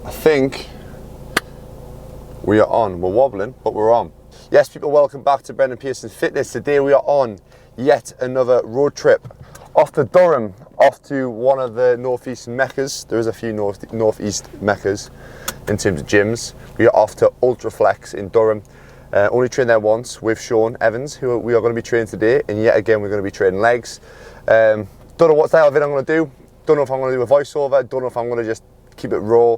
I think we are on. We're wobbling, but we're on. Yes, people, welcome back to Brendan Pearson Fitness. Today we are on yet another road trip. Off to Durham, off to one of the northeast meccas. There is a few northeast meccas in terms of gyms. We are off to Ultraflex in Durham. Only trained there once with Sean Evans, who we are going to be training today, and yet again we're going to be training legs. Don't know what style of it I'm going to do. Don't know if I'm going to do a voiceover. Don't know if I'm going to just keep it raw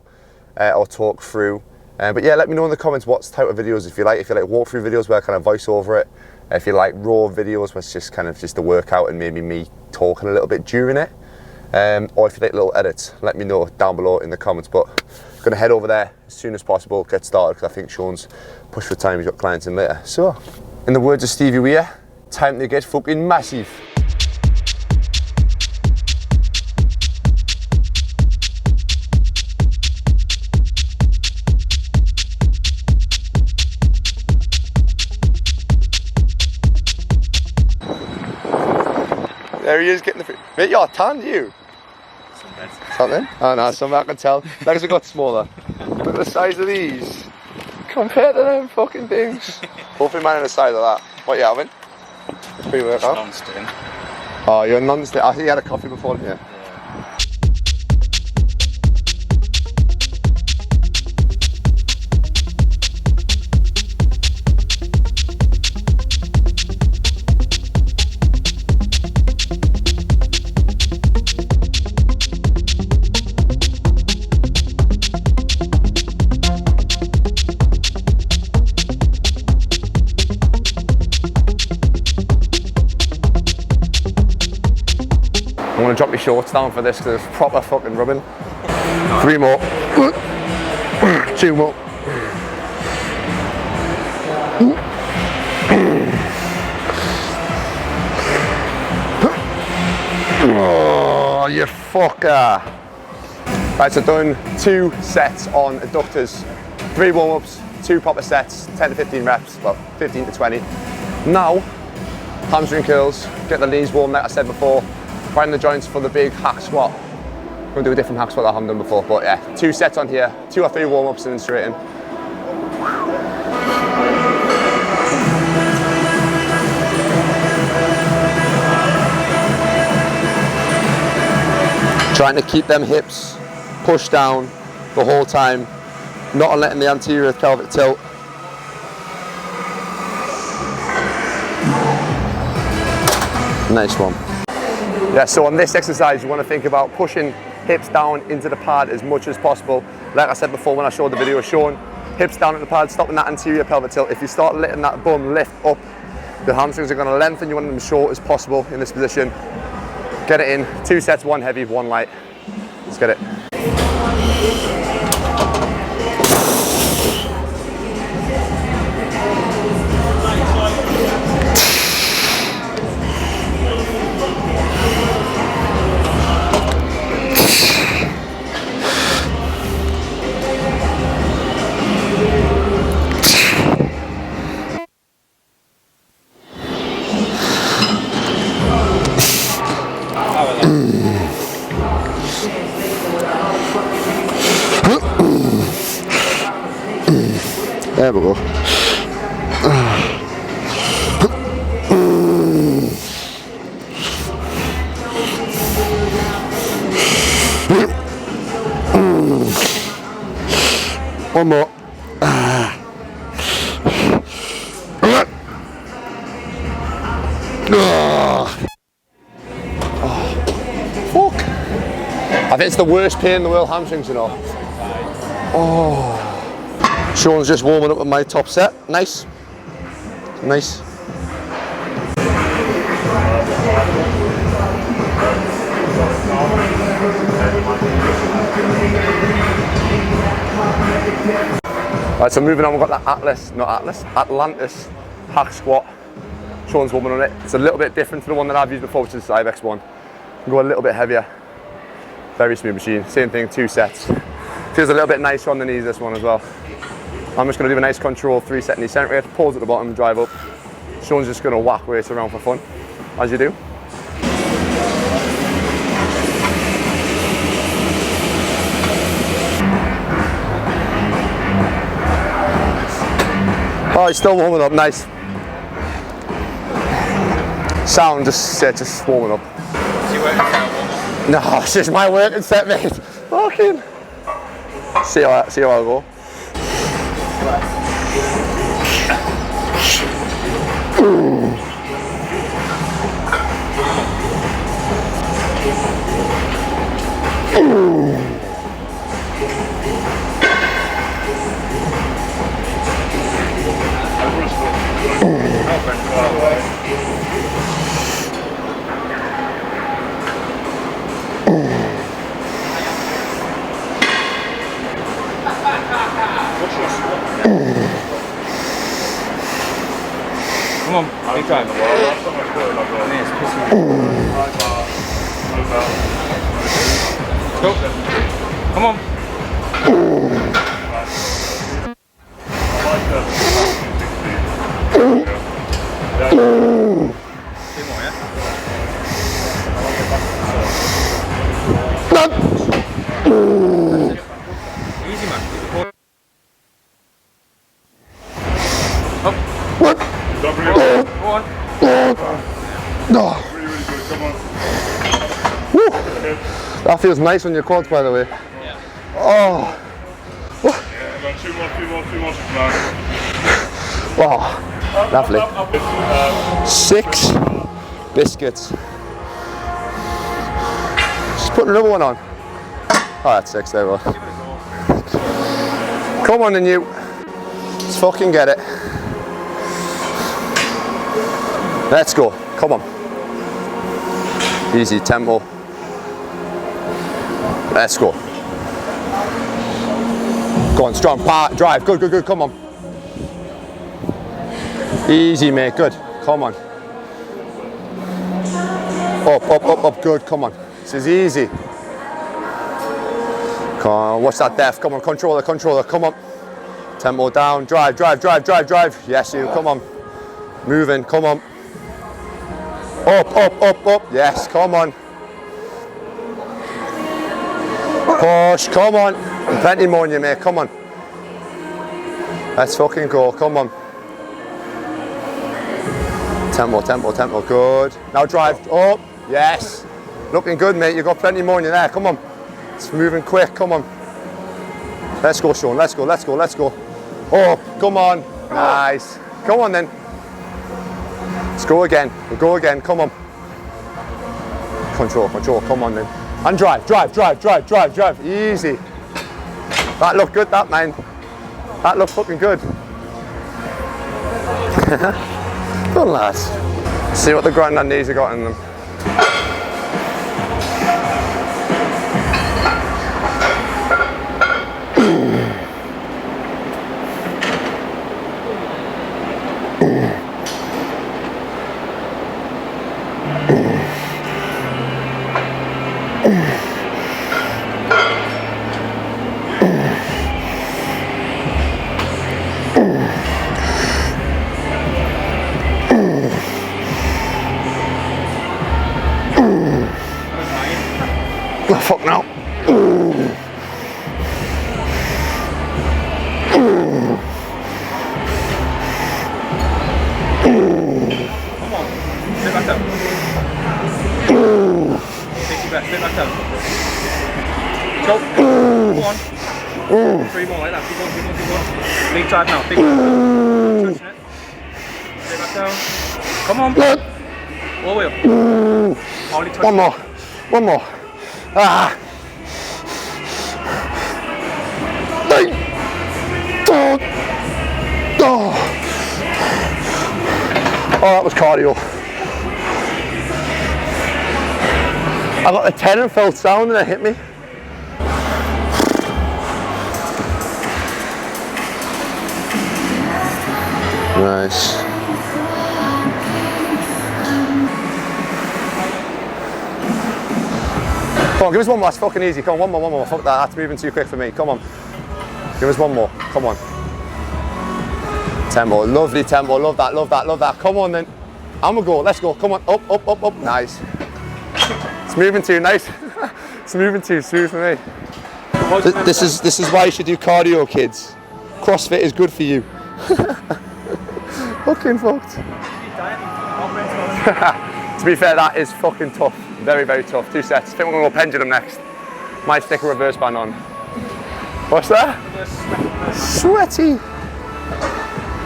or talk through. But yeah, let me know in the comments what type of videos if you like. If you like walkthrough videos where I kind of voice over it. If you like raw videos where it's just kind of just a workout and maybe me talking a little bit during it. Or if you like little edits, let me know down below in the comments. But I'm going to head over there as soon as possible, get started, because I think Sean's pushed for time. He's got clients in later. So, in the words of Stevie Weir, time to get fucking massive. There he is getting the food. Mate, you're tanned, you? Something? Oh no, something I can tell. Legs have got smaller. Look at the size of these. Compared to them fucking things. Hopefully mine in the size of that. What are you having? It's pretty workout. Non-sting. Oh, you're a non-sting. I think you had a coffee before, didn't you? Yeah. I'm going to drop your shorts down for this because it's proper fucking rubbing. 3 more. 2 more. Oh, you fucker. Right, so done 2 sets on adductors. 3 warm-ups, 2 proper sets, 10 to 15 reps, well 15 to 20. Now, hamstring curls, get the knees warm like I said before. Find the joints for the big hack squat. I'm going to do a different hack squat that I haven't done before, but yeah, 2 sets on here, 2 or 3 warm-ups and then straight in. Trying to keep them hips pushed down the whole time, not letting the anterior pelvic tilt. Nice one. Yeah, so on this exercise, you want to think about pushing hips down into the pad as much as possible. Like I said before when I showed the video of Sean, hips down at the pad, stopping that anterior pelvic tilt. If you start letting that bum lift up, the hamstrings are going to lengthen. You want them as short as possible in this position. Get it in, 2 sets, 1 heavy, 1 light. Let's get it. There we go. One more. Fuck. I think it's the worst pain in the world, hamstrings, you know. Oh. Sean's just warming up with my top set. Nice. Nice. Right, so moving on, we've got that Atlantis hack squat. Sean's warming on it. It's a little bit different to the one that I've used before, which is the Ibex one. Go a little bit heavier. Very smooth machine. Same thing, 2 sets. Feels a little bit nicer on the knees, this one as well. I'm just going to do a nice control 3 set knee center weight, pause at the bottom, drive up. Sean's just going to whack weights around for fun, as you do. Oh, he's still warming up, nice. Sound, just warming up. Is your working set warm up? No, it's just my working set, mate. Fucking. See how I go. Come on, big time. It's pissing. Go. Come on. Two more, yeah? Easy, man. Up. Go on. No. Really good, come on. Woo. That feels nice on your quads, by the way. Yeah. Oh. Yeah, about two more to fly. Wow. Lovely. 6 biscuits. Just put another one on. Oh, that's 6, there we go. Come on then, you. Let's fucking get it. Let's go. Come on. Easy tempo. Let's go. Go on, strong part, drive. Good, good, good. Come on. Easy, mate. Good. Come on. Up, up, up, up. Good. Come on. This is easy. Come on. Watch that depth. Come on. Controller, controller. Come on. Tempo down. Drive, drive, drive, drive, drive. Yes, you. Come on. Moving. Come on. Up, up, up, up. Yes. Come on. Push. Come on. Plenty more in you, mate. Come on. Let's fucking go. Come on. Tempo, tempo, tempo. Good. Now drive. Up. Yes. Looking good, mate. You've got plenty more in you there. Come on. It's moving quick. Come on. Let's go, Sean. Let's go, let's go, let's go. Oh, come on. Nice. Come on then. Let's go again. We'll go again. Come on. Control, control. Come on then. And drive, drive, drive, drive, drive, drive. Easy. That looked good, that, man. That looked fucking good. Good lads. See what the grandad knees have got in them. Oh, fuck no. Come on. Stay back down. Take your breath. Stay back down. Go. Go on. 3 more like that. Keep going, keep going, keep going. Lead drive now. Big one. Touching it. Stay back down. Come on. All the way up. Only touch. One more. One more. Ah. Oh. Oh, that was cardio. I got a 10 and felt sound and it hit me. Nice. Come on, give us one more, that's fucking easy. Come on, one more. Fuck that, that's moving too quick for me. Come on. Give us one more, come on. Tempo, lovely tempo, love that, love that, love that. Come on then. And we'll go, let's go. Come on, up, up, up, up. Nice. It's moving too nice. It's moving too smooth for me. This is why you should do cardio, kids. CrossFit is good for you. Fucking fucked. To be fair, that is fucking tough. Very, very tough. 2 sets. I think we're going to go pendulum next. Might stick a reverse band on. What's that? Sweaty.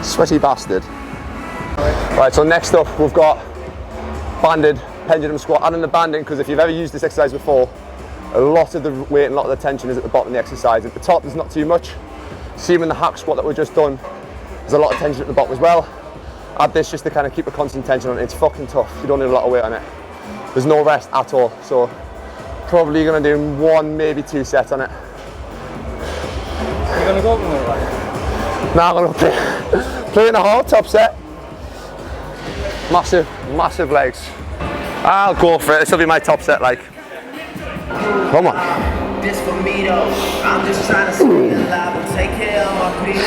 Sweaty bastard. Right, so next up we've got banded pendulum squat. Adding the banding because if you've ever used this exercise before, a lot of the weight and a lot of the tension is at the bottom of the exercise. At the top there's not too much. See in the hack squat that we've just done, there's a lot of tension at the bottom as well. Add this just to kind of keep a constant tension on it. It's fucking tough. You don't need a lot of weight on it. There's no rest at all. So probably gonna do 1, maybe 2 sets on it. You're gonna go up with it, right? Now I'm gonna play in a hard top set. Massive, massive legs. I'll go for it. This will be my top set, like. Come on. This for me though, I'm just trying to stay alive and take care of my people.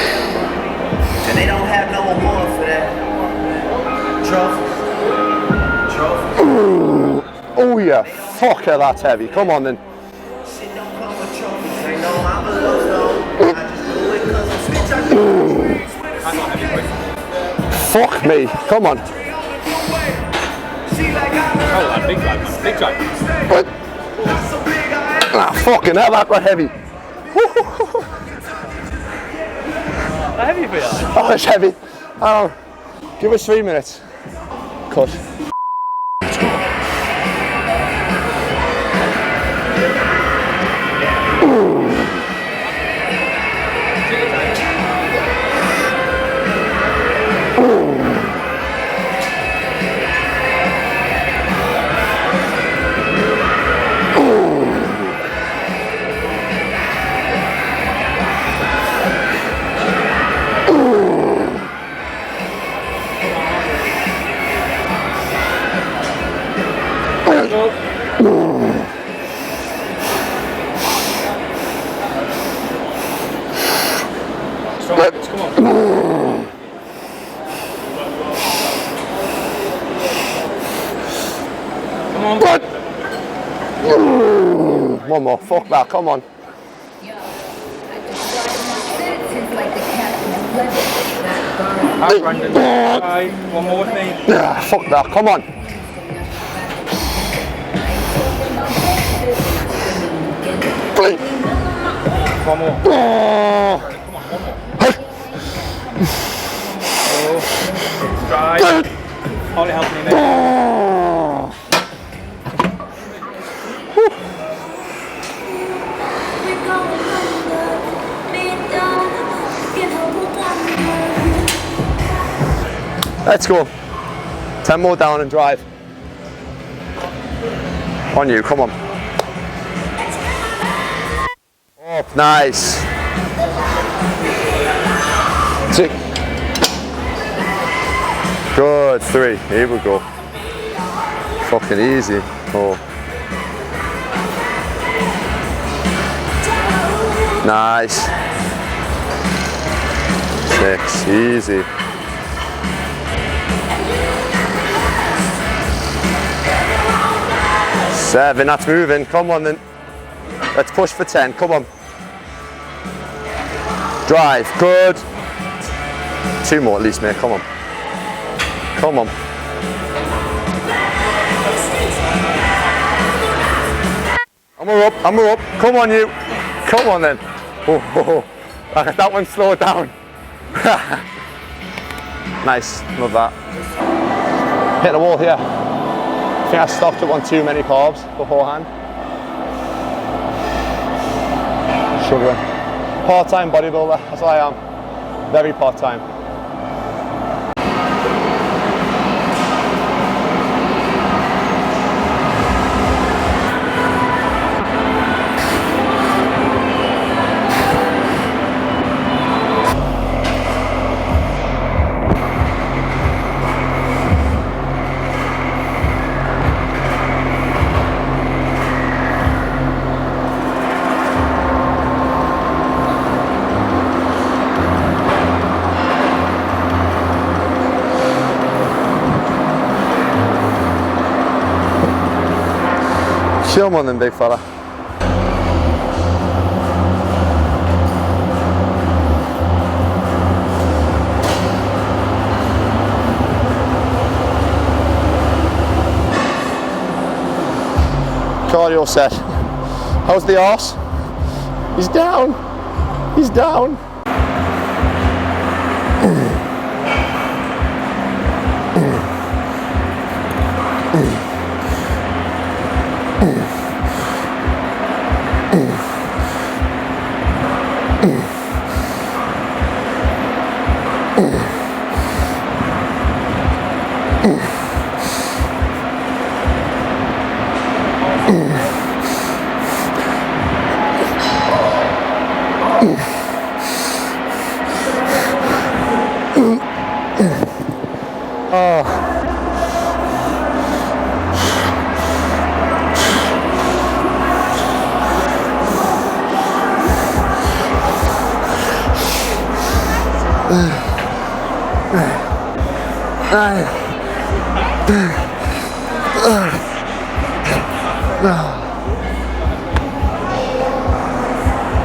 And they don't have no award for that. Trophies. Oh yeah, fuck yeah, that's heavy. Come on then. Shit don't come with trophies. Ain't no envelopes though. I just do it cause I'm switch. That's not heavy, boys. Fuck me. Come on. Oh, that big drive, man. Big drive. What? Ah, fucking hell, that got heavy. How heavy for you? Oh, it's heavy. Give us 3 minutes. Cut. Come on. Come on. What? One more. Fuck that. Come on. Hi, Brandon. Hi. One more with me. Fuck that. Come on. Please. One more. Oh. Drive. Only helping me, mate. Let's go. 10 more down and drive. On you, come on. Oh, nice. 2. Good, 3. Here we go. Fucking easy. 4. Nice. 6. Easy. 7. That's moving. Come on then. Let's push for 10. Come on. Drive. Good. 2 more at least, mate. Come on. Come on. And we're up. And we're up. Come on, you. Come on then. Oh. That one slowed down. Nice. Love that. Hit the wall here. I think I stopped up on too many carbs beforehand. Sugar. Part-time bodybuilder, that's what I am. Very part-time. Come on then, big fella. cardio set. How's the arse? He's down. He's down.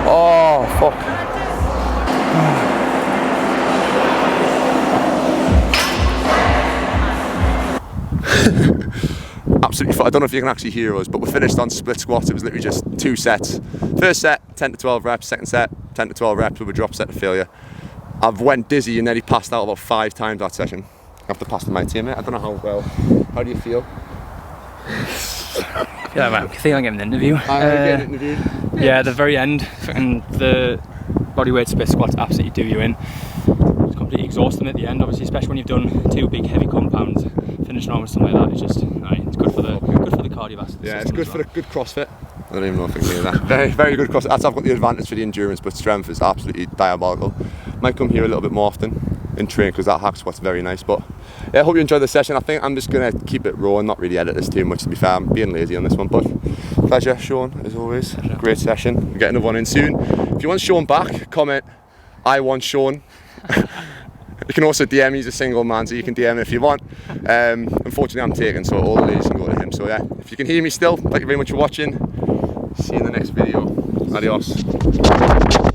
Oh, fuck. Absolutely fun. I don't know if you can actually hear us, but we finished on split squats. It was literally just 2 sets. First set, 10 to 12 reps. Second set, 10 to 12 reps with a drop set to failure. I've went dizzy and nearly passed out about 5 times that session. After passing my teammate, I don't know how well. How do you feel? Yeah, man, I think I'm getting an interview. Getting interviewed. Yeah, the very end, and the bodyweight split squats absolutely do you in. It's completely exhausting at the end, obviously, especially when you've done 2 big heavy compounds. Finishing on with something like that, it's just, it's good for the cardiovascular. Yeah, it's good for the good CrossFit. I don't even know if I can hear that. Very, very good CrossFit. That's I've got the advantage for the endurance, but strength is absolutely diabolical. Might come here a little bit more often in training because that hack squat's very nice. But yeah, I hope you enjoyed the session. I think I'm just gonna keep it raw and not really edit this too much, to be fair. I'm being lazy on this one, but pleasure, Sean, as always. Great session. We'll get another one in soon. If you want Sean back, comment, I want Sean. You can also DM me, he's a single man, so you can DM me if you want. Unfortunately I'm taken, so all the ladies can go to him. So yeah, if you can hear me still, thank you very much for watching. See you in the next video. Adios.